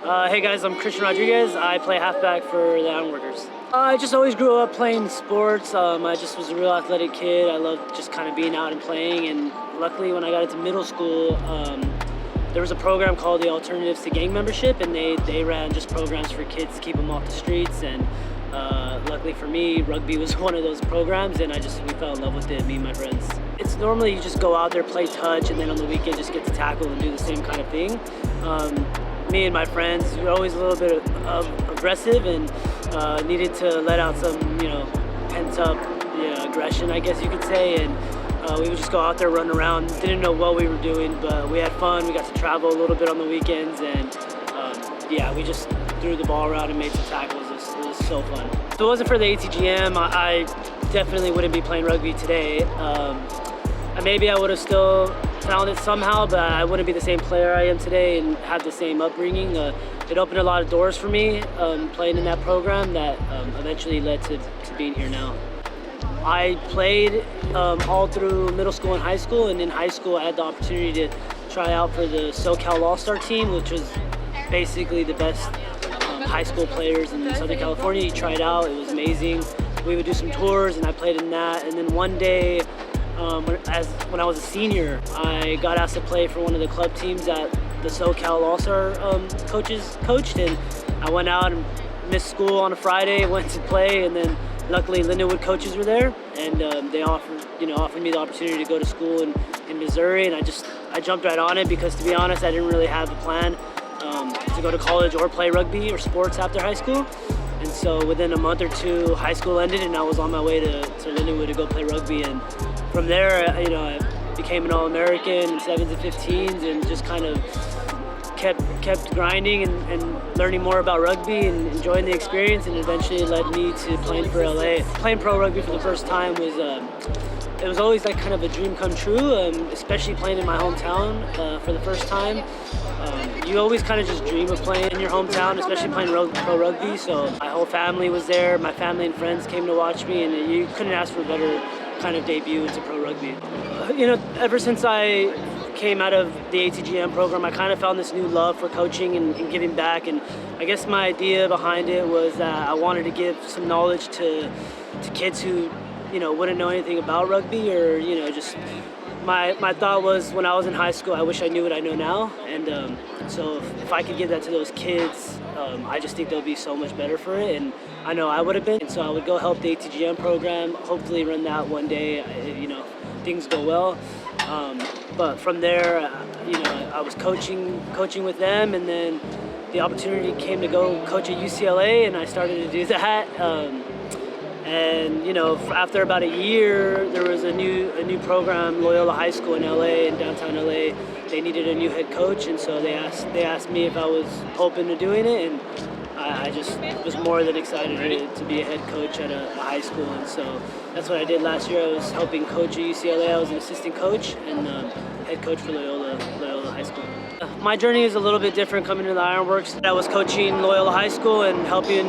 Hey guys, I'm Crisitian Rodriguez. I play halfback for the Ironworkers. I just always grew up playing sports. I just was a real athletic kid. I loved just kind of being out and playing. And luckily, when I got into middle school, there was a program called the Alternatives to Gang Membership, and they ran just programs for kids to keep them off the streets. And luckily for me, rugby was one of those programs, and we fell in love with it, me and my friends. It's normally you just go out there, play touch, and then on the weekend just get to tackle and do the same kind of thing. Me and my friends were always a little bit aggressive and needed to let out some, pent-up aggression, I guess you could say. And we would just go out there, run around. Didn't know what we were doing, but we had fun. We got to travel a little bit on the weekends, and we just threw the ball around and made some tackles. It was so fun. If it wasn't for the ATGM, I definitely wouldn't be playing rugby today. Maybe I would have still found it somehow, but I wouldn't be the same player I am today and have the same upbringing. It opened a lot of doors for me playing in that program that eventually led to being here now. I played all through middle school and high school, and in high school I had the opportunity to try out for the SoCal All-Star team, which was basically the best high school players in Southern California. You tried out, it was amazing. We would do some tours and I played in that, and then one day when I was a senior, I got asked to play for one of the club teams that the SoCal All-Star coaches coached, and I went out and missed school on a Friday, went to play, and then luckily Lindenwood coaches were there, and they offered me the opportunity to go to school in Missouri, and I jumped right on it because, to be honest, I didn't really have a plan to go to college or play rugby or sports after high school. And so within a month or two, high school ended, and I was on my way to Lindenwood to go play rugby. And from there, I became an All-American in 7s and 15s, and just kind of kept grinding and learning more about rugby and enjoying the experience, and eventually led me to playing for LA. Playing pro rugby for the first time was it was always like kind of a dream come true, especially playing in my hometown for the first time. You always kind of just dream of playing in your hometown, especially playing pro rugby. So my whole family was there. My family and friends came to watch me, and you couldn't ask for a better kind of debut into pro rugby. Ever since I came out of the ATGM program, I kind of found this new love for coaching and giving back. And I guess my idea behind it was that I wanted to give some knowledge to kids who, wouldn't know anything about rugby, or, just my thought was, when I was in high school, I wish I knew what I know now. And so if I could give that to those kids, I just think they'll be so much better for it. And I know I would have been. And so I would go help the ATGM program, hopefully run that one day, things go well. But from there, I was coaching with them, and then the opportunity came to go coach at UCLA, and I started to do that. After about a year, there was a new program, Loyola High School in LA, in downtown LA. They needed a new head coach, and so they asked me if I was open to doing it, and I just was more than excited to be a head coach at a high school. And so that's what I did last year. I was helping coach at UCLA. I was an assistant coach and head coach for Loyola High School. My journey is a little bit different coming to the Ironworks. I was coaching Loyola High School and helping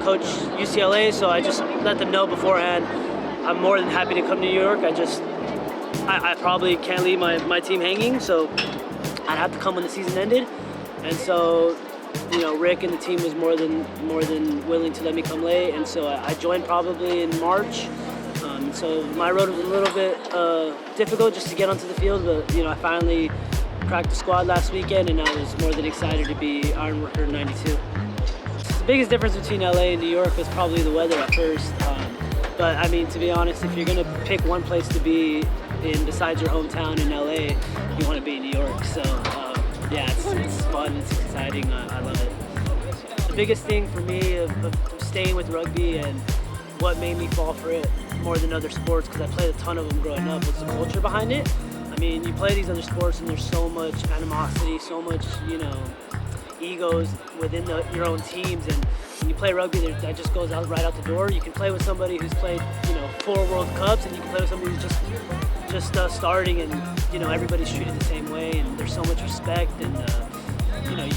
coach UCLA, so I just let them know beforehand I'm more than happy to come to New York. I probably can't leave my team hanging, so I'd have to come when the season ended. And so Rick and the team was more than willing to let me come late, and so I joined probably in March. So my road was a little bit difficult just to get onto the field, but I finally cracked the squad last weekend, and I was more than excited to be Ironworker 92. The biggest difference between LA and New York was probably the weather at first. But to be honest, if you're gonna pick one place to be in besides your hometown in LA, you want to be in New York. So it's fun, it's exciting, I love it. The biggest thing for me of staying with rugby and what made me fall for it more than other sports, because I played a ton of them growing up, was the culture behind it. You play these other sports and there's so much animosity, so much, egos within your own teams, and when you play rugby, that just goes right out the door. You can play with somebody who's played, 4 World Cups, and you can play with somebody who's just starting, and everybody's treated the same way, and there's so much respect and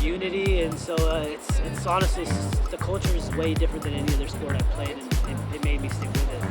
unity, and so it's honestly, the culture is way different than any other sport I've played, and it made me stick with it.